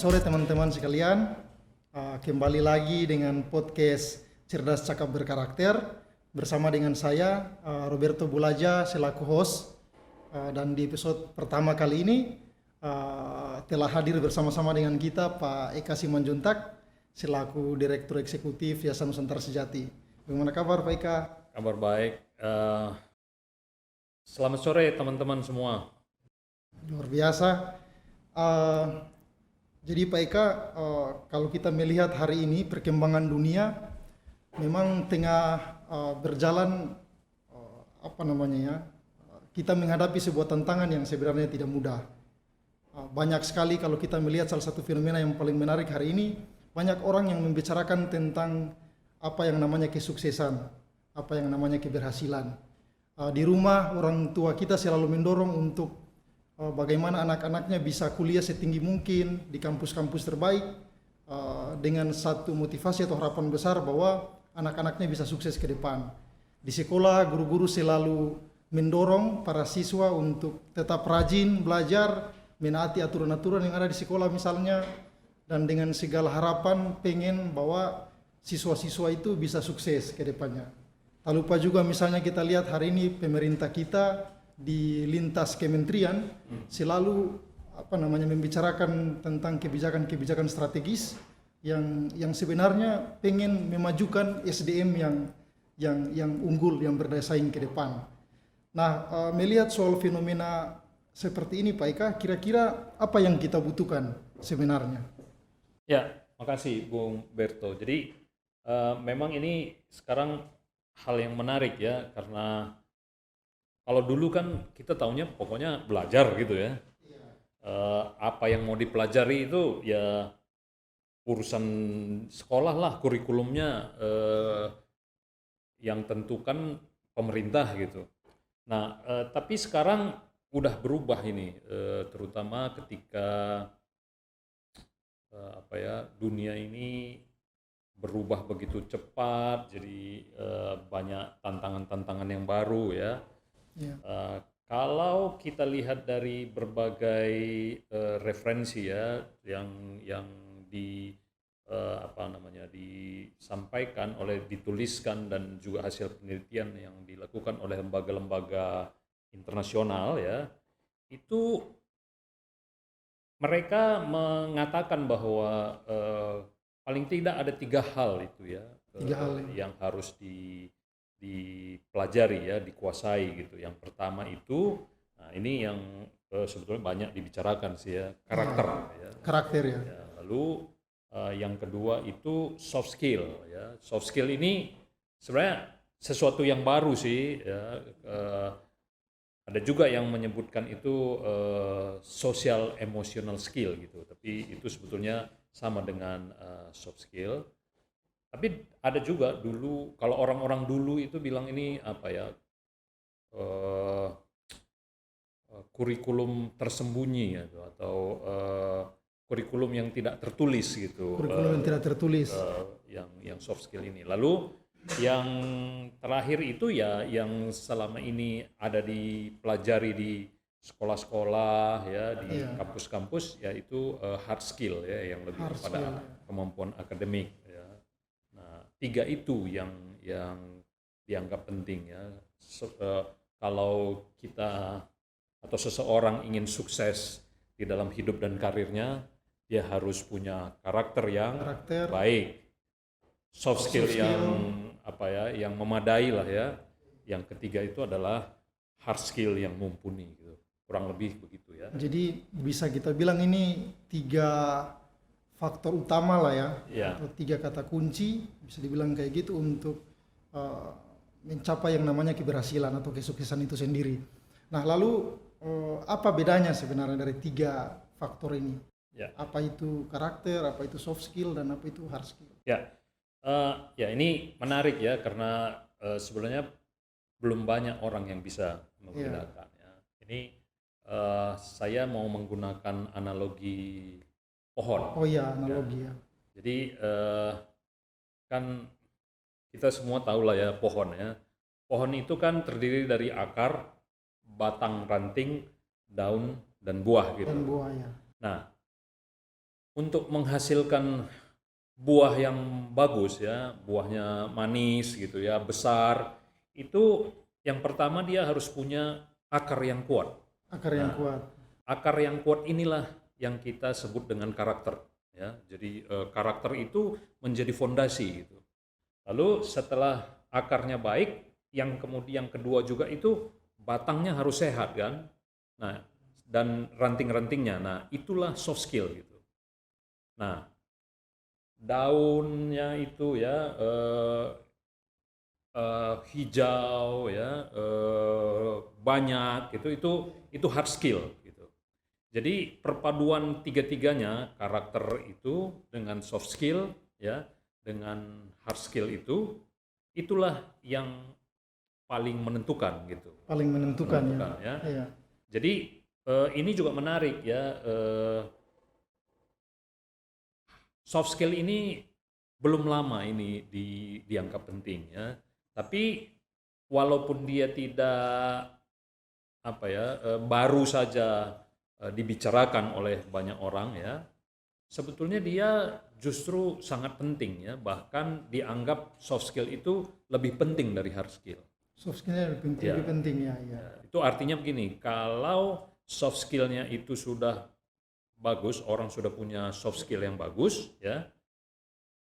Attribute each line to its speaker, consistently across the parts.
Speaker 1: sore teman-teman sekalian. Kembali lagi dengan podcast Cerdas Cakap Berkarakter bersama dengan saya Roberto Bulaja selaku host. Dan di episode pertama kali ini telah hadir bersama-sama dengan kita Pak Eka Simanjuntak selaku Direktur Eksekutif Yayasan Nusantara Sejati. Bagaimana kabar Pak Eka?
Speaker 2: Kabar baik. Selamat sore teman-teman semua.
Speaker 1: Luar biasa. Jadi Pak Eka, kalau kita melihat hari ini perkembangan dunia memang tengah berjalan kita menghadapi sebuah tantangan yang sebenarnya tidak mudah. Banyak sekali kalau kita melihat salah satu fenomena yang paling menarik hari ini, banyak orang yang membicarakan tentang apa yang namanya kesuksesan, apa yang namanya keberhasilan. Di rumah orang tua kita selalu mendorong untuk bagaimana anak-anaknya bisa kuliah setinggi mungkin di kampus-kampus terbaik, dengan satu motivasi atau harapan besar bahwa anak-anaknya bisa sukses ke depan. Di sekolah guru-guru selalu mendorong para siswa untuk tetap rajin belajar, menaati aturan-aturan yang ada di sekolah misalnya, dan dengan segala harapan pengen bahwa siswa-siswa itu bisa sukses ke depannya. Tak lupa juga misalnya kita lihat hari ini pemerintah kita di lintas kementerian selalu membicarakan tentang kebijakan-kebijakan strategis yang sebenarnya pengen memajukan SDM yang unggul, yang berdaya saing ke depan. Nah, melihat soal fenomena seperti ini Pak Eka, kira-kira apa yang kita butuhkan sebenarnya?
Speaker 2: Ya, makasih Bung Berto. Jadi memang ini sekarang hal yang menarik ya, karena kalau dulu kan kita taunya pokoknya belajar gitu ya. Apa yang mau dipelajari itu ya urusan sekolah lah, kurikulumnya yang tentukan pemerintah gitu. Nah, tapi sekarang udah berubah ini, terutama ketika dunia ini berubah begitu cepat, jadi banyak tantangan-tantangan yang baru ya. Kalau kita lihat dari berbagai referensi ya yang disampaikan dituliskan dan juga hasil penelitian yang dilakukan oleh lembaga-lembaga internasional ya, itu mereka mengatakan bahwa paling tidak ada 3 hal itu ya, yang harus dipelajari ya, dikuasai gitu. Yang pertama itu, nah ini yang sebetulnya banyak dibicarakan sih ya, karakter ya.
Speaker 1: Karakter ya.
Speaker 2: Lalu yang kedua itu soft skill ya. Soft skill ini sebenarnya sesuatu yang baru sih ya. Ada juga yang menyebutkan itu social emotional skill gitu, tapi itu sebetulnya sama dengan soft skill. Tapi ada juga dulu, kalau orang-orang dulu itu bilang ini kurikulum tersembunyi ya, atau kurikulum yang tidak tertulis gitu.
Speaker 1: Kurikulum yang tidak tertulis.
Speaker 2: Yang soft skill ini. Lalu yang terakhir itu ya yang selama ini ada dipelajari di sekolah-sekolah ya, di kampus-kampus, yaitu hard skill ya, yang lebih kepada kemampuan akademik ya. Nah, 3 itu yang dianggap penting ya. Kalau kita atau seseorang ingin sukses di dalam hidup dan karirnya, dia harus punya karakter yang baik, soft skill yang memadai lah ya. Yang ketiga itu adalah hard skill yang mumpuni gitu. Kurang lebih begitu ya.
Speaker 1: Jadi bisa kita bilang ini 3 faktor utama lah ya, atau 3 kata kunci bisa dibilang kayak gitu untuk mencapai yang namanya keberhasilan atau kesuksesan itu sendiri. Nah, lalu apa bedanya sebenarnya dari 3 faktor ini? Ya. Apa itu karakter, apa itu soft skill, dan apa itu hard skill?
Speaker 2: Ya, ini menarik ya, karena sebenarnya belum banyak orang yang bisa membedakannya. Ini saya mau menggunakan analogi pohon.
Speaker 1: Oh iya, analogi ya.
Speaker 2: Jadi kan kita semua tahu lah ya pohon ya. Pohon itu kan terdiri dari akar, batang, ranting, daun, dan buah gitu.
Speaker 1: Dan buah ya.
Speaker 2: Nah, untuk menghasilkan buah yang bagus ya, buahnya manis gitu ya, besar, itu yang pertama dia harus punya akar yang kuat.
Speaker 1: Akar yang
Speaker 2: Nah,
Speaker 1: kuat.
Speaker 2: akar yang kuat inilah yang kita sebut dengan karakter ya. Jadi karakter itu menjadi fondasi gitu. Lalu setelah akarnya baik, yang kemudian kedua juga itu batangnya harus sehat kan. Nah, dan ranting-rantingnya. Nah, itulah soft skill gitu. Nah, daunnya itu ya hijau ya banyak itu hard skill gitu. Jadi perpaduan tiga-tiganya karakter itu dengan soft skill ya dengan hard skill itu itulah yang paling menentukan gitu.
Speaker 1: Paling menentukan ya.
Speaker 2: Menentukan ya.
Speaker 1: Iya.
Speaker 2: Jadi ini juga menarik ya soft skill ini belum lama ini dianggap penting ya. Tapi walaupun dia tidak apa ya baru saja dibicarakan oleh banyak orang ya, sebetulnya dia justru sangat penting ya. Bahkan dianggap soft skill itu lebih penting dari hard skill.
Speaker 1: Soft skillnya
Speaker 2: Ya,
Speaker 1: lebih penting ya. Ya.
Speaker 2: itu artinya begini, kalau soft skillnya itu sudah bagus, orang sudah punya soft skill yang bagus ya,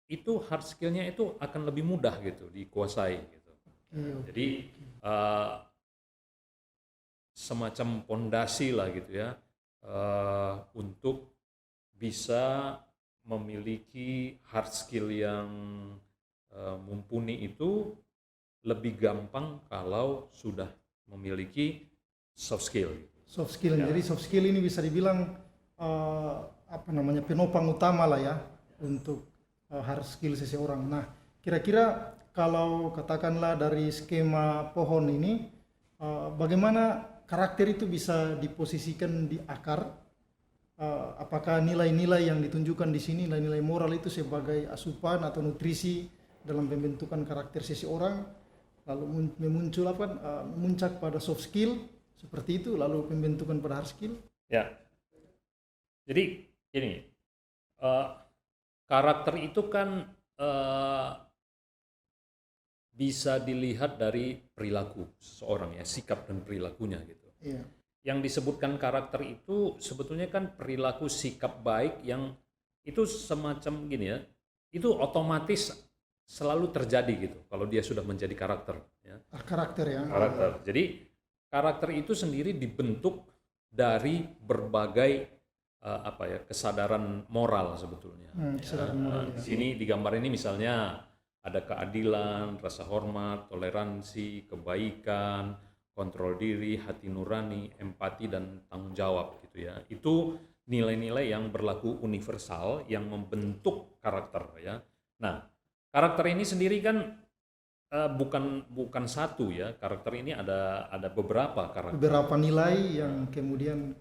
Speaker 2: itu hard skillnya itu akan lebih mudah gitu dikuasai gitu.
Speaker 1: Iya.
Speaker 2: Jadi eh, semacam pondasi lah gitu ya untuk bisa memiliki hard skill yang mumpuni itu lebih gampang kalau sudah memiliki soft skill.
Speaker 1: Soft skill.
Speaker 2: Ya.
Speaker 1: Jadi soft skill ini bisa dibilang apa namanya penopang utama lah ya untuk hard skill seseorang. Nah, kira-kira kalau katakanlah dari skema pohon ini, bagaimana karakter itu bisa diposisikan di akar? Apakah nilai-nilai yang ditunjukkan di sini, nilai-nilai moral itu sebagai asupan atau nutrisi dalam pembentukan karakter seseorang, lalu memuncul apa? Memuncak pada soft skill seperti itu, lalu pembentukan pada hard skill?
Speaker 2: Ya, jadi ini karakter itu kan bisa dilihat dari perilaku seseorang ya, sikap dan perilakunya gitu.
Speaker 1: Iya.
Speaker 2: Yang disebutkan karakter itu sebetulnya kan perilaku sikap baik yang itu semacam gini ya, itu otomatis selalu terjadi gitu kalau dia sudah menjadi karakter ya.
Speaker 1: Karakter ya.
Speaker 2: Karakter. Jadi karakter itu sendiri dibentuk dari berbagai apa ya kesadaran moral sebetulnya.
Speaker 1: Kesadaran moral
Speaker 2: Di
Speaker 1: ya.
Speaker 2: sini di gambar ini misalnya ada keadilan, rasa hormat, toleransi, kebaikan, kontrol diri, hati nurani, empati dan tanggung jawab gitu ya. Itu nilai-nilai yang berlaku universal yang membentuk karakter ya. Nah, karakter ini sendiri kan bukan satu ya. Karakter ini ada beberapa karakter.
Speaker 1: Beberapa nilai yang kemudian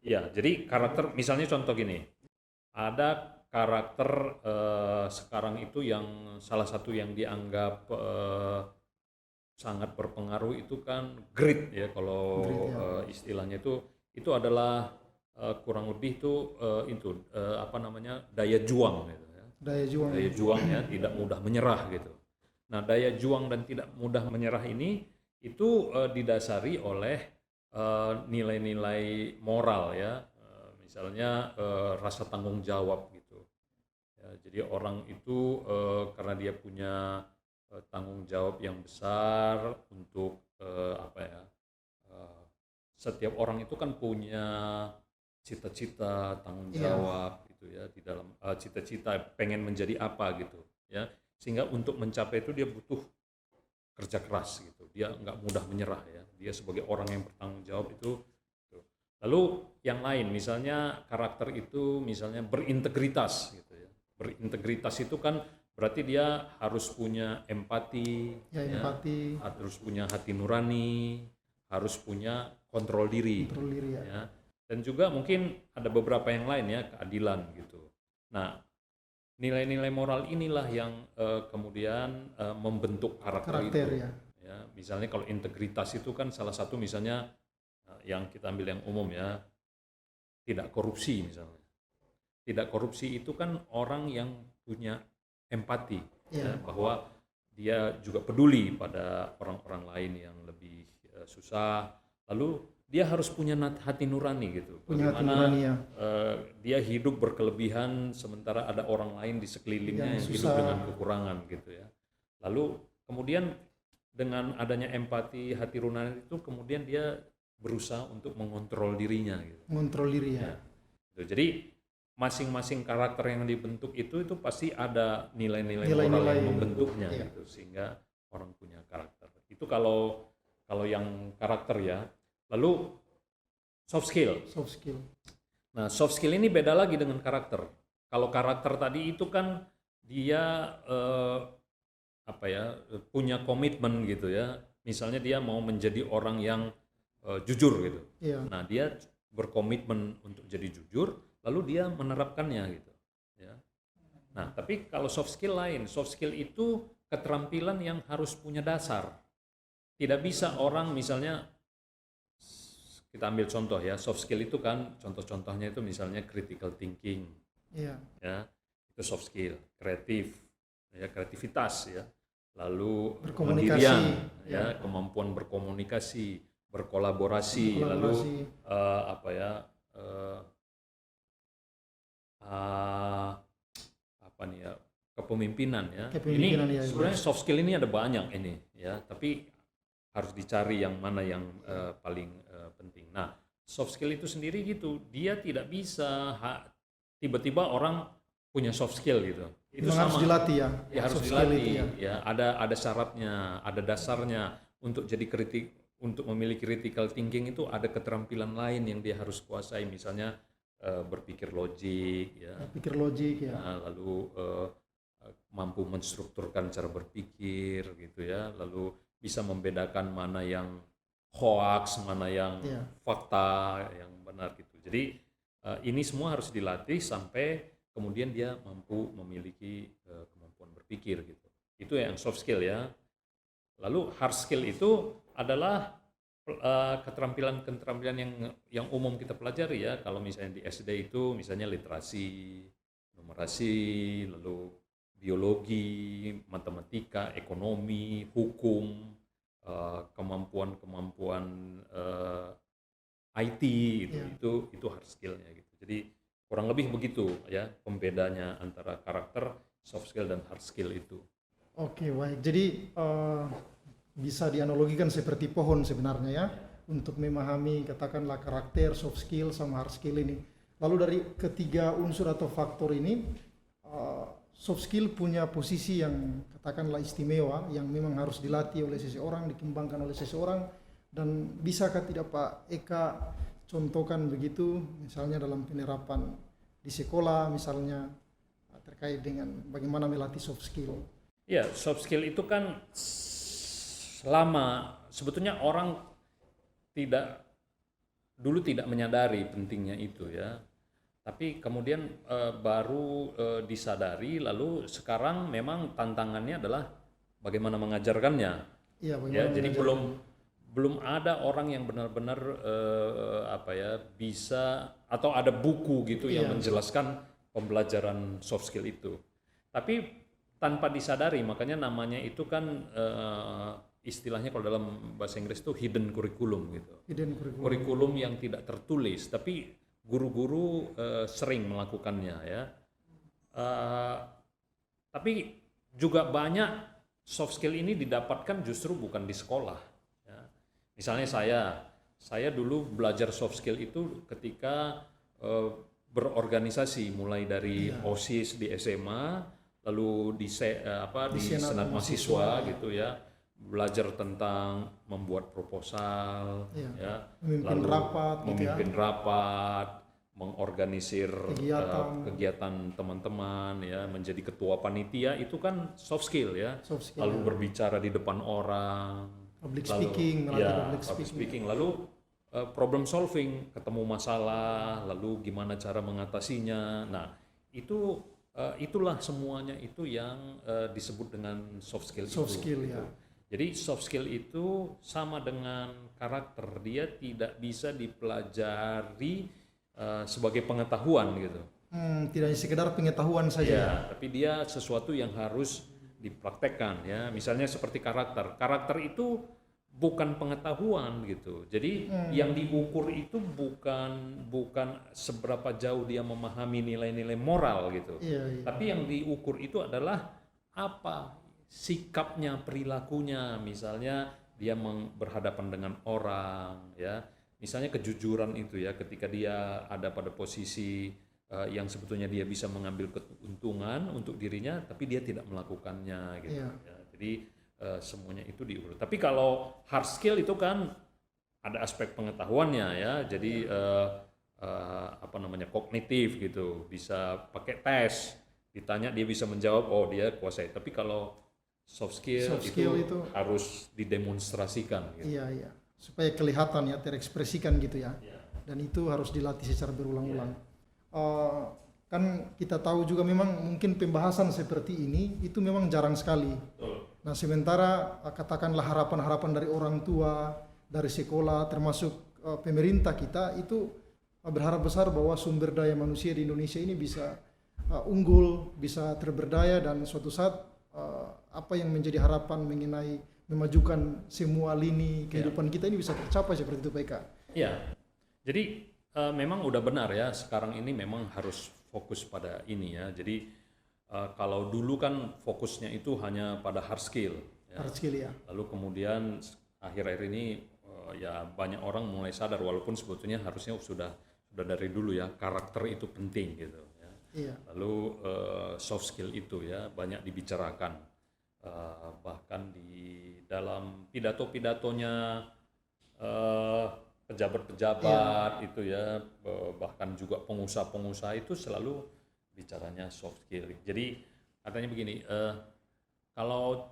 Speaker 2: Ya, jadi karakter misalnya contoh gini. Ada karakter sekarang itu yang salah satu yang dianggap sangat berpengaruh itu kan grit ya kalau istilahnya itu adalah kurang lebih itu apa namanya daya juang gitu ya.
Speaker 1: daya juang.
Speaker 2: Daya juang ya tidak mudah menyerah gitu. Nah, daya juang dan tidak mudah menyerah ini itu didasari oleh nilai-nilai moral ya. Misalnya rasa tanggung jawab gitu. Ya, jadi orang itu karena dia punya tanggung jawab yang besar untuk apa ya? Setiap orang itu kan punya cita-cita, tanggung jawab gitu ya di dalam cita-cita pengen menjadi apa gitu ya. Sehingga untuk mencapai itu dia butuh kerja keras gitu. Dia nggak mudah menyerah ya. Dia sebagai orang yang bertanggung jawab itu. Lalu yang lain misalnya karakter itu misalnya berintegritas gitu ya. Berintegritas itu kan berarti dia harus punya empati,
Speaker 1: empati,
Speaker 2: harus punya hati nurani, harus punya kontrol diri.
Speaker 1: kontrol diri ya.
Speaker 2: Ya. Dan juga mungkin ada beberapa yang lain ya, keadilan gitu. Nah, nilai-nilai moral inilah yang kemudian membentuk karakter itu.
Speaker 1: ya.
Speaker 2: Ya, misalnya kalau integritas itu kan salah satu misalnya yang kita ambil yang umum ya, tidak korupsi misalnya. tidak korupsi itu kan orang yang punya empati,
Speaker 1: Iya.
Speaker 2: ya, bahwa dia juga peduli pada orang-orang lain yang lebih susah. Lalu dia harus punya hati nurani gitu.
Speaker 1: Punya hati
Speaker 2: Bagaimana
Speaker 1: nurani ya.
Speaker 2: dia hidup berkelebihan sementara ada orang lain di sekelilingnya yang hidup
Speaker 1: susah.
Speaker 2: dengan kekurangan gitu ya. Lalu kemudian dengan adanya empati, hati nurani itu kemudian dia berusaha untuk mengontrol dirinya gitu.
Speaker 1: Mengontrol diri ya.
Speaker 2: Ya. Gitu. Jadi masing-masing karakter yang dibentuk itu pasti ada nilai-nilai moral
Speaker 1: Nilai-nilai,
Speaker 2: yang membentuknya
Speaker 1: iya.
Speaker 2: gitu, sehingga orang punya karakter. Itu kalau yang karakter ya. Lalu soft skill.
Speaker 1: Soft skill.
Speaker 2: Nah, soft skill ini beda lagi dengan karakter. Kalau karakter tadi itu kan dia punya komitmen gitu ya. Misalnya dia mau menjadi orang yang jujur gitu.
Speaker 1: Iya.
Speaker 2: Nah, dia berkomitmen untuk jadi jujur, lalu dia menerapkannya gitu. Ya. Nah, tapi kalau soft skill lain. Soft skill itu keterampilan yang harus punya dasar. Tidak bisa orang misalnya, kita ambil contoh ya, soft skill itu kan contoh-contohnya itu misalnya critical thinking,
Speaker 1: Iya.
Speaker 2: ya itu soft skill, kreatif, ya kreativitas ya, lalu
Speaker 1: Berkomunikasi,
Speaker 2: kemandirian,
Speaker 1: ya.
Speaker 2: ya kemampuan berkomunikasi, berkolaborasi, lalu kepemimpinan ya.
Speaker 1: Kepemimpinan,
Speaker 2: Ini
Speaker 1: ya,
Speaker 2: sebenarnya soft skill ini ada banyak ini ya, tapi harus dicari yang mana yang paling penting. Nah, soft skill itu sendiri gitu, dia tidak bisa tiba-tiba orang punya soft skill gitu. Itu
Speaker 1: Memang harus dilatih ya.
Speaker 2: Ya harus
Speaker 1: Soft skill
Speaker 2: dilatih.
Speaker 1: itu
Speaker 2: Ya ada syaratnya, ada dasarnya untuk jadi untuk memiliki critical thinking itu ada keterampilan lain yang dia harus kuasai, misalnya berpikir logik ya.
Speaker 1: Pikir logik ya.
Speaker 2: Lalu mampu menstrukturkan cara berpikir gitu ya, lalu bisa membedakan mana yang hoax, mana yang fakta, yang benar gitu. Jadi ini semua harus dilatih sampai kemudian dia mampu memiliki kemampuan berpikir gitu. Itu yang soft skill ya. Lalu hard skill itu adalah keterampilan yang umum kita pelajari ya. Kalau misalnya di SD itu misalnya literasi, numerasi, lalu biologi, matematika, ekonomi, hukum, kemampuan IT itu hard skillnya gitu. Jadi kurang lebih begitu ya pembedanya antara karakter, soft skill dan hard skill itu.
Speaker 1: Oke, baik. Jadi bisa dianalogikan seperti pohon sebenarnya ya, untuk memahami katakanlah karakter, soft skill sama hard skill ini. Lalu dari ketiga unsur atau faktor ini, soft skill punya posisi yang katakanlah istimewa, yang memang harus dilatih oleh seseorang, dikembangkan oleh seseorang. Dan bisakah tidak Pak Eka contohkan begitu, misalnya dalam penerapan di sekolah misalnya, terkait dengan bagaimana melatih soft skill?
Speaker 2: Ya, soft skill itu kan sebetulnya orang dulu tidak menyadari pentingnya itu ya. Tapi kemudian baru disadari, lalu sekarang memang tantangannya adalah bagaimana mengajarkannya.
Speaker 1: Iya,
Speaker 2: Ya, jadi belum ada orang yang benar-benar bisa, atau ada buku gitu yang menjelaskan pembelajaran soft skill itu. Tapi tanpa disadari, makanya namanya itu kan istilahnya kalau dalam bahasa Inggris itu hidden curriculum gitu.
Speaker 1: Hidden curriculum.
Speaker 2: Kurikulum yang tidak tertulis, tapi guru-guru sering melakukannya ya. Tapi juga banyak soft skill ini didapatkan justru bukan di sekolah. Ya. Misalnya saya dulu belajar soft skill itu ketika berorganisasi, mulai dari OSIS di SMA, lalu di Senat Mahasiswa gitu ya, belajar tentang membuat proposal, ya, memimpin rapat, mengorganisir kegiatan teman-teman, ya, menjadi ketua panitia, itu kan soft skill ya. Lalu berbicara di depan orang,
Speaker 1: public
Speaker 2: speaking, lalu problem solving, ketemu masalah, lalu gimana cara mengatasinya. Nah, itulah semuanya itu yang disebut dengan soft skill.
Speaker 1: Ya.
Speaker 2: Jadi soft skill itu sama dengan karakter, dia tidak bisa dipelajari sebagai pengetahuan gitu.
Speaker 1: Tidak hanya sekedar pengetahuan saja.
Speaker 2: Ya, tapi dia sesuatu yang harus dipraktekkan ya. Misalnya seperti karakter. Karakter itu bukan pengetahuan gitu. Jadi yang diukur itu bukan seberapa jauh dia memahami nilai-nilai moral gitu.
Speaker 1: Iya, iya.
Speaker 2: Tapi yang diukur itu adalah apa sikapnya, perilakunya. Misalnya dia berhadapan dengan orang ya. Misalnya kejujuran itu ya, ketika dia ada pada posisi yang sebetulnya dia bisa mengambil keuntungan untuk dirinya, tapi dia tidak melakukannya gitu.
Speaker 1: Iya.
Speaker 2: Ya. Jadi semuanya itu diurut. Tapi kalau hard skill itu kan ada aspek pengetahuannya ya. Jadi apa namanya kognitif gitu, bisa pakai tes, ditanya dia bisa menjawab, oh dia kuasai. Tapi kalau soft skill itu harus didemonstrasikan. Gitu.
Speaker 1: Iya, iya. Supaya kelihatan ya, terekspresikan gitu ya. Dan itu harus dilatih secara berulang-ulang. Kan kita tahu juga memang mungkin pembahasan seperti ini itu memang jarang sekali. Nah sementara katakanlah harapan-harapan dari orang tua, dari sekolah, termasuk pemerintah kita itu berharap besar bahwa sumber daya manusia di Indonesia ini bisa unggul, bisa terberdaya, dan suatu saat apa yang menjadi harapan mengenai memajukan semua lini kehidupan kita ini bisa tercapai seperti itu Pak Eka.
Speaker 2: Iya, jadi memang udah benar ya, sekarang ini memang harus fokus pada ini ya. Jadi kalau dulu kan fokusnya itu hanya pada hard skill. Ya.
Speaker 1: Hard skill ya.
Speaker 2: Lalu kemudian akhir-akhir ini ya banyak orang mulai sadar, walaupun sebetulnya harusnya sudah dari dulu ya, karakter itu penting gitu. Ya.
Speaker 1: Iya.
Speaker 2: Lalu soft skill itu ya banyak dibicarakan, bahkan di dalam pidato-pidatonya pejabat-pejabat itu ya, bahkan juga pengusaha-pengusaha itu selalu bicaranya soft skill. Jadi katanya begini, kalau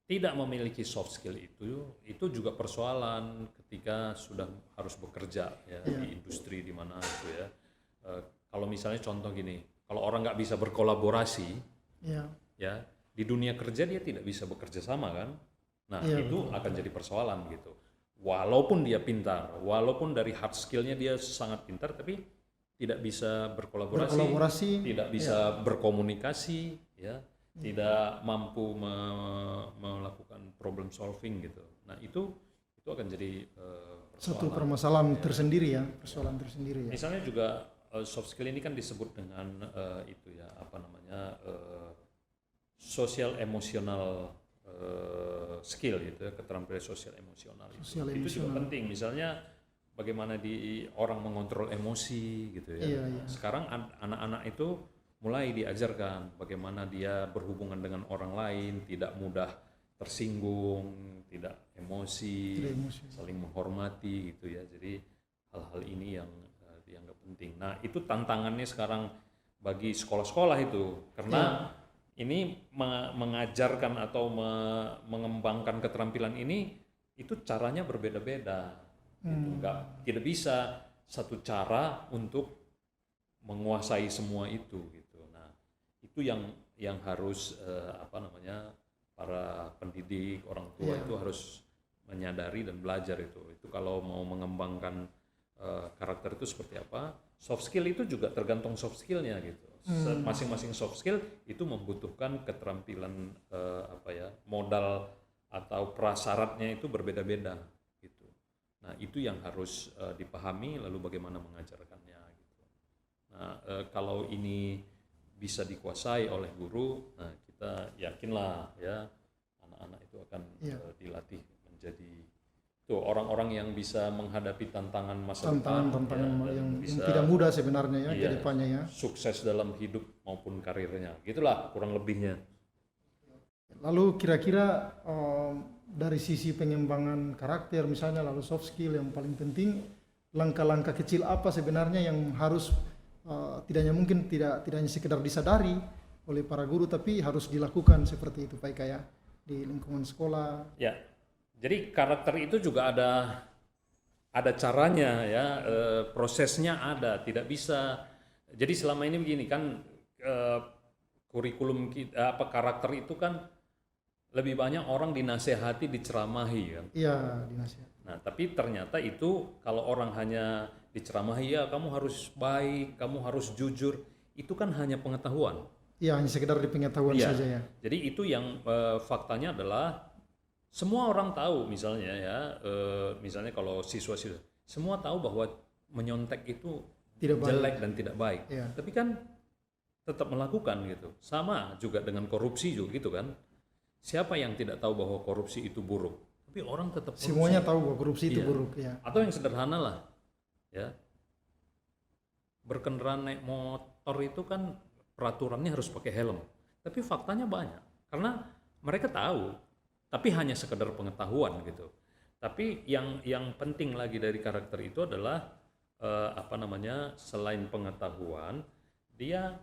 Speaker 2: tidak memiliki soft skill itu juga persoalan ketika sudah harus bekerja ya di industri di mana itu ya. Kalau misalnya contoh gini, kalau orang nggak bisa berkolaborasi, ya di dunia kerja dia tidak bisa bekerja sama kan. Nah itu akan jadi persoalan gitu. Walaupun dia pintar, walaupun dari hard skill-nya dia sangat pintar, tapi tidak bisa berkolaborasi, tidak bisa berkomunikasi, ya, tidak mampu melakukan problem solving gitu. Nah itu akan jadi
Speaker 1: satu permasalahan tersendiri ya, persoalan tersendiri ya.
Speaker 2: Misalnya juga soft skill ini kan disebut dengan itu ya, apa namanya sosial emosional skill gitu ya, keterampilan sosial emosional itu juga penting. Misalnya bagaimana orang mengontrol emosi gitu ya. Sekarang anak-anak itu mulai diajarkan bagaimana dia berhubungan dengan orang lain, tidak mudah tersinggung, tidak emosi, saling menghormati gitu ya. Jadi hal-hal ini yang dianggap penting. Nah itu tantangannya sekarang bagi sekolah-sekolah itu, karena ini mengajarkan atau mengembangkan keterampilan ini itu caranya berbeda-beda. Tidak bisa satu cara untuk menguasai semua itu gitu. Nah, itu yang harus apa namanya para pendidik, orang tua itu harus menyadari dan belajar itu. Itu kalau mau mengembangkan karakter itu seperti apa. Soft skill itu juga tergantung soft skillnya gitu. Masing-masing soft skill itu membutuhkan keterampilan modal atau prasyaratnya itu berbeda-beda gitu. Nah itu yang harus dipahami, lalu bagaimana mengajarkannya gitu. Nah kalau ini bisa dikuasai oleh guru, nah kita yakinlah ya anak-anak itu akan dilatih menjadi orang-orang yang bisa menghadapi tantangan masa depan,
Speaker 1: yang tidak mudah sebenarnya ya ke depannya ya.
Speaker 2: Sukses dalam hidup maupun karirnya, gitulah kurang lebihnya.
Speaker 1: Lalu kira-kira dari sisi pengembangan karakter misalnya, lalu soft skill yang paling penting, langkah-langkah kecil apa sebenarnya yang harus tidak hanya sekedar disadari oleh para guru, tapi harus dilakukan seperti itu Pak Eka ya, di lingkungan sekolah.
Speaker 2: Ya. Jadi karakter itu juga ada caranya ya, prosesnya ada, tidak bisa. Jadi selama ini begini kan, kurikulum kita, karakter itu kan lebih banyak orang dinasehati, diceramahi kan.
Speaker 1: Iya, dinasehati.
Speaker 2: Nah tapi ternyata itu kalau orang hanya diceramahi ya kamu harus baik, kamu harus jujur, itu kan hanya pengetahuan.
Speaker 1: Ya, hanya sekedar di pengetahuan
Speaker 2: Iya.
Speaker 1: saja ya.
Speaker 2: Jadi itu yang faktanya adalah semua orang tahu misalnya ya, misalnya kalau siswa-siswa semua tahu bahwa menyontek itu
Speaker 1: Tidak baik.
Speaker 2: jelek dan tidak baik.
Speaker 1: Iya.
Speaker 2: Tapi kan tetap melakukan gitu. Sama juga dengan korupsi juga gitu kan. Siapa yang tidak tahu bahwa korupsi itu buruk? Tapi orang tetap korupsi.
Speaker 1: Semuanya tahu bahwa korupsi itu
Speaker 2: Iya.
Speaker 1: buruk ya.
Speaker 2: Atau yang sederhana lah, ya berkendaraan naik motor itu kan peraturannya harus pakai helm. Tapi faktanya banyak, karena mereka tahu, tapi hanya sekedar pengetahuan gitu. Tapi yang penting lagi dari karakter itu adalah selain pengetahuan, dia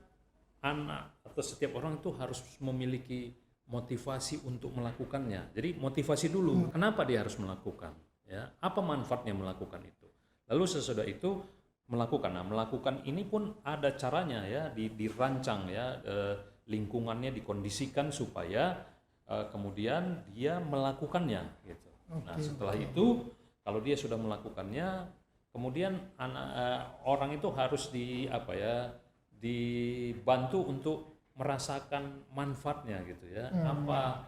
Speaker 2: anak atau setiap orang itu harus memiliki motivasi untuk melakukannya. Jadi motivasi dulu, kenapa dia harus melakukan? Ya, apa manfaatnya melakukan itu? Lalu sesudah itu melakukan. Nah, melakukan ini pun ada caranya ya, dirancang ya, lingkungannya dikondisikan supaya kemudian dia melakukannya gitu. Nah, setelah itu kalau dia sudah melakukannya, kemudian orang itu harus dibantu untuk merasakan manfaatnya gitu ya. Apa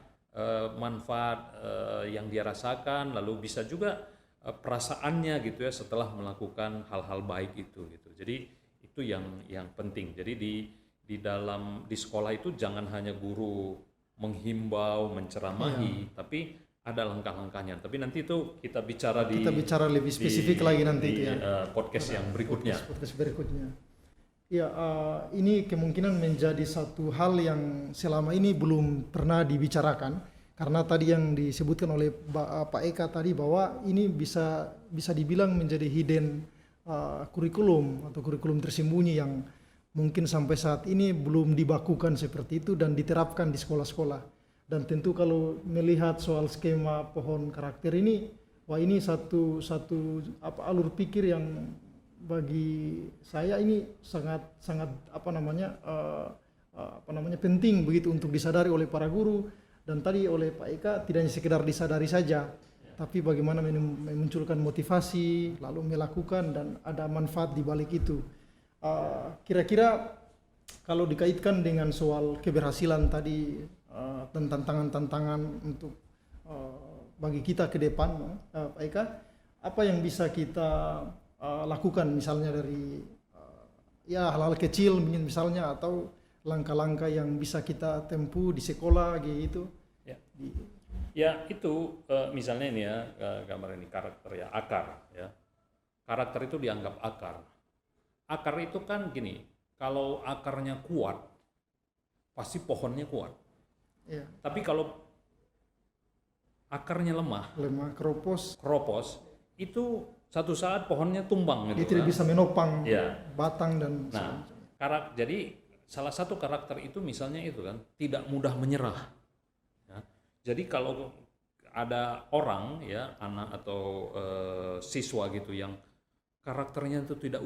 Speaker 2: manfaat yang dia rasakan, lalu bisa juga perasaannya gitu ya setelah melakukan hal-hal baik itu gitu. Jadi itu yang penting. Jadi di sekolah itu jangan hanya guru menghimbau, menceramahi, tapi ada langkah-langkahnya. Tapi nanti itu kita bicara
Speaker 1: lebih spesifik lagi nanti
Speaker 2: di
Speaker 1: itu ya.
Speaker 2: podcast yang berikutnya.
Speaker 1: Podcast berikutnya. Ya, ini kemungkinan menjadi satu hal yang selama ini belum pernah dibicarakan, karena tadi yang disebutkan oleh Pak Eka tadi bahwa ini bisa dibilang menjadi hidden kurikulum atau kurikulum tersembunyi yang mungkin sampai saat ini belum dibakukan seperti itu dan diterapkan di sekolah-sekolah. Dan tentu kalau melihat soal skema pohon karakter ini, wah ini satu alur pikir yang bagi saya ini sangat penting begitu untuk disadari oleh para guru, dan tadi oleh Pak Eka tidak hanya sekedar disadari saja, tapi bagaimana memunculkan motivasi lalu melakukan dan ada manfaat di balik itu. Kira-kira kalau dikaitkan dengan soal keberhasilan tadi dan tantangan-tantangan untuk bagi kita ke depan, Pak Eka, apa yang bisa kita lakukan misalnya dari hal-hal kecil misalnya, atau langkah-langkah yang bisa kita tempuh di sekolah gitu.
Speaker 2: Ya itu misalnya ini ya, gambar ini karakter ya, akar ya. Karakter itu dianggap akar. Akar itu kan gini, kalau akarnya kuat pasti pohonnya kuat.
Speaker 1: Ya.
Speaker 2: Tapi kalau akarnya lemah, keropos, itu satu saat pohonnya tumbang gitu.
Speaker 1: Dia tidak bisa menopang
Speaker 2: ya.
Speaker 1: Batang dan
Speaker 2: jadi salah satu karakter itu misalnya itu kan tidak mudah menyerah. Ya. Jadi kalau ada orang ya, anak atau siswa gitu yang karakternya itu tidak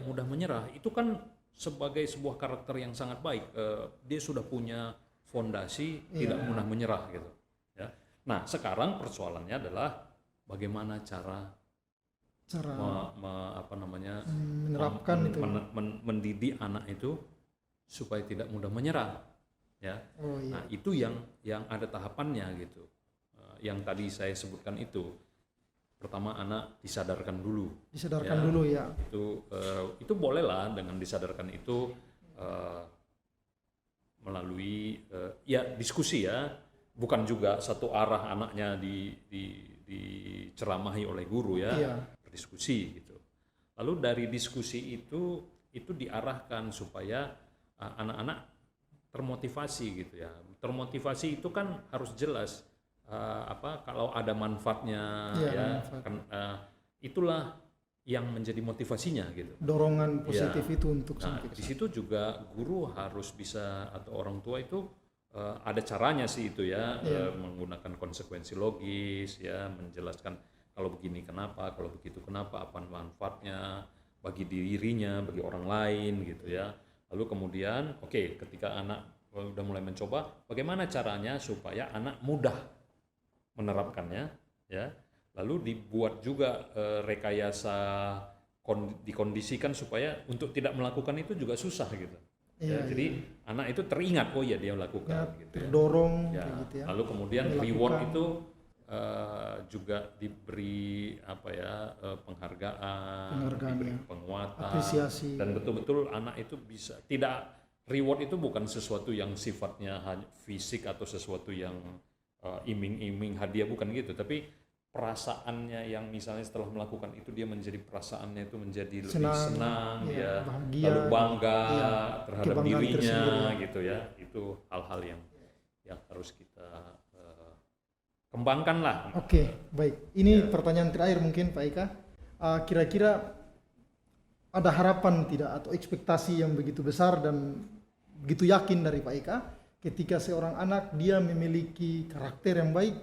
Speaker 2: mudah menyerah, itu kan sebagai sebuah karakter yang sangat baik. Dia sudah punya fondasi tidak mudah menyerah gitu. Ya. Nah sekarang persoalannya adalah bagaimana
Speaker 1: menerapkan
Speaker 2: mendidik anak itu supaya tidak mudah menyerah ya. Nah itu yang ada tahapannya gitu. Yang tadi saya sebutkan itu, pertama anak disadarkan dulu ya. Itu bolehlah dengan disadarkan itu melalui diskusi ya, bukan juga satu arah anaknya diceramahi oleh guru ya. Berdiskusi gitu. Lalu dari diskusi itu diarahkan supaya anak-anak termotivasi gitu ya. Termotivasi itu kan harus jelas kalau ada manfaatnya itulah yang menjadi motivasinya gitu.
Speaker 1: Dorongan positif itu untuk
Speaker 2: di situ juga guru harus bisa, atau orang tua itu ada caranya sih itu ya, menggunakan konsekuensi logis ya, menjelaskan kalau begini kenapa, kalau begitu kenapa, apa manfaatnya bagi dirinya, bagi orang lain gitu ya. Lalu kemudian ketika anak udah mulai mencoba, bagaimana caranya supaya anak mudah menerapkannya ya. Lalu dibuat juga rekayasa dikondisikan supaya untuk tidak melakukan itu juga susah gitu.
Speaker 1: Iya,
Speaker 2: Jadi anak itu teringat, oh ya dia melakukan gitu ya.
Speaker 1: terdorong
Speaker 2: Ya,
Speaker 1: kayak gitu ya.
Speaker 2: lalu kemudian
Speaker 1: Dilakukan.
Speaker 2: reward itu juga diberi penghargaan, diberi penguatan,
Speaker 1: apresiasi.
Speaker 2: dan betul-betul anak itu bisa tidak reward itu bukan sesuatu yang sifatnya hanya fisik atau sesuatu yang iming-iming hadiah, bukan gitu, tapi perasaannya yang misalnya setelah melakukan itu dia menjadi perasaannya itu menjadi lebih senang, ya,
Speaker 1: bahagia,
Speaker 2: lalu bangga terhadap
Speaker 1: kebanggaan
Speaker 2: dirinya
Speaker 1: tersendiri.
Speaker 2: gitu ya. Itu hal-hal yang harus kita kembangkan lah.
Speaker 1: Oke, baik. Ini pertanyaan terakhir mungkin Pak Eka. Kira-kira ada harapan tidak atau ekspektasi yang begitu besar dan begitu yakin dari Pak Eka ketika seorang anak dia memiliki karakter yang baik,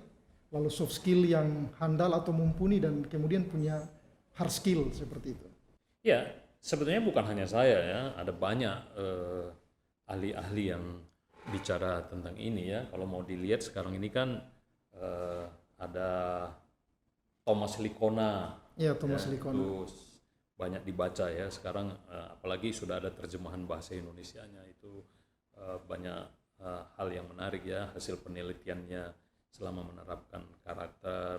Speaker 1: lalu soft skill yang handal atau mumpuni, dan kemudian punya hard skill seperti itu?
Speaker 2: Ya, sebetulnya bukan hanya saya ya, ada banyak ahli-ahli yang bicara tentang ini ya. Kalau mau dilihat sekarang ini kan ada Thomas Licona.
Speaker 1: Ya, Thomas Licona.
Speaker 2: Itu banyak dibaca ya sekarang, apalagi sudah ada terjemahan bahasa Indonesianya, itu banyak hal yang menarik ya, hasil penelitiannya selama menerapkan karakter.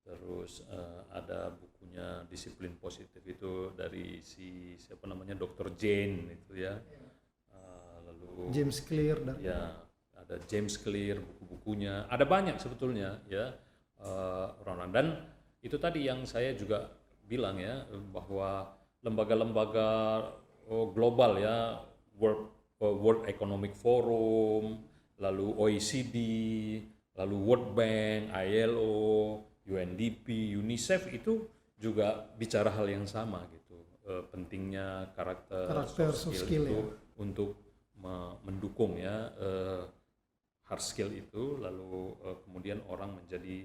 Speaker 2: Terus ada bukunya Disiplin Positif itu dari siapa namanya, Dr. Jane itu ya. Lalu
Speaker 1: James Clear dan
Speaker 2: ya, ada James Clear, buku-bukunya ada banyak sebetulnya ya, Ronald. Dan itu tadi yang saya juga bilang ya, bahwa lembaga-lembaga global ya, World Economic Forum, lalu OECD, lalu World Bank, ILO, UNDP, UNICEF itu juga bicara hal yang sama gitu, pentingnya karakter soft skill itu untuk mendukung ya hard skill itu, lalu kemudian orang menjadi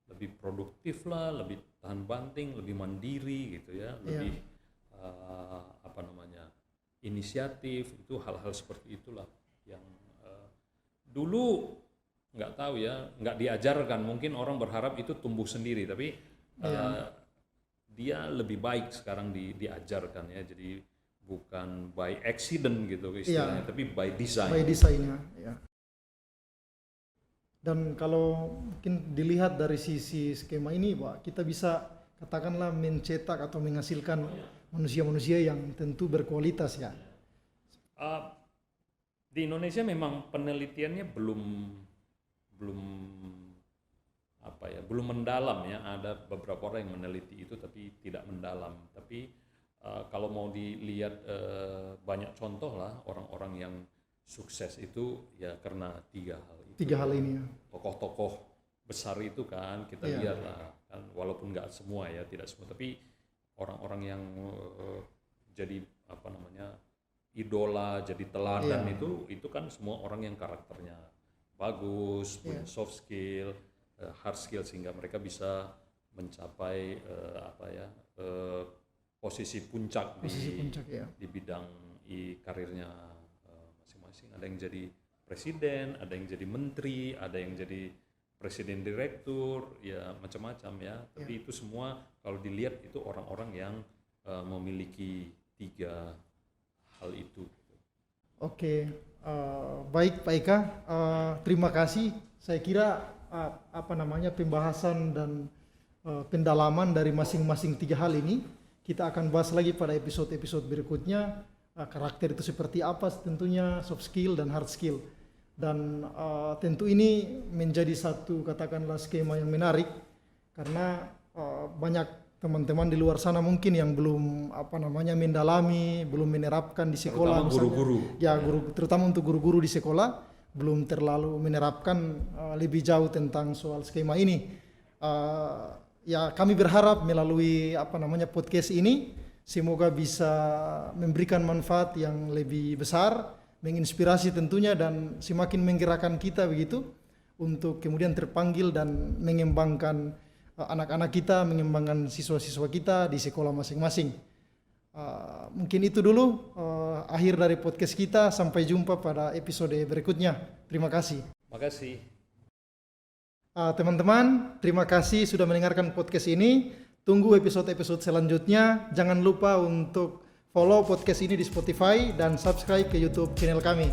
Speaker 2: lebih produktif lah, lebih tahan banting, lebih mandiri gitu ya, lebih inisiatif. Itu hal-hal seperti itulah yang dulu nggak tahu ya, nggak diajarkan. Mungkin orang berharap itu tumbuh sendiri, tapi dia lebih baik sekarang diajarkan ya. Jadi bukan by accident gitu istilahnya, tapi by design.
Speaker 1: By design ya. Dan kalau mungkin dilihat dari sisi skema ini, Pak, kita bisa katakanlah mencetak atau menghasilkan manusia-manusia yang tentu berkualitas ya.
Speaker 2: Di Indonesia memang penelitiannya belum mendalam ya. Ada beberapa orang yang meneliti itu tapi tidak mendalam. Tapi kalau mau dilihat banyak contoh lah orang-orang yang sukses itu ya karena tiga hal
Speaker 1: ini ya.
Speaker 2: Tokoh-tokoh besar itu kan kita lihat lah kan, walaupun nggak semua ya, tidak semua, tapi orang-orang yang jadi idola, jadi teladan itu kan semua orang yang karakternya bagus, punya soft skill, hard skill, sehingga mereka bisa mencapai posisi puncak di bidang karirnya masing-masing. Ada yang jadi presiden, ada yang jadi menteri, ada yang jadi presiden direktur, ya macam-macam ya. Tapi itu semua kalau dilihat itu orang-orang yang memiliki tiga hal itu.
Speaker 1: Oke, baik Pak Eka, terima kasih. Saya kira pembahasan dan pendalaman dari masing-masing tiga hal ini kita akan bahas lagi pada episode-episode berikutnya. Karakter itu seperti apa tentunya, soft skill dan hard skill. Dan tentu ini menjadi satu katakanlah skema yang menarik karena banyak teman-teman di luar sana mungkin yang belum mendalami, belum menerapkan di sekolah.
Speaker 2: Terutama guru-guru.
Speaker 1: Ya, terutama untuk guru-guru di sekolah belum terlalu menerapkan lebih jauh tentang soal skema ini. Ya, kami berharap melalui podcast ini semoga bisa memberikan manfaat yang lebih besar, menginspirasi tentunya, dan semakin menggerakkan kita begitu untuk kemudian terpanggil dan mengembangkan anak-anak kita, mengembangkan siswa-siswa kita di sekolah masing-masing. Mungkin itu dulu akhir dari podcast kita. Sampai jumpa pada episode berikutnya. Terima kasih.
Speaker 2: Makasih.
Speaker 1: Teman-teman, terima kasih sudah mendengarkan podcast ini. Tunggu episode-episode selanjutnya. Jangan lupa untuk follow podcast ini di Spotify dan subscribe ke YouTube channel kami.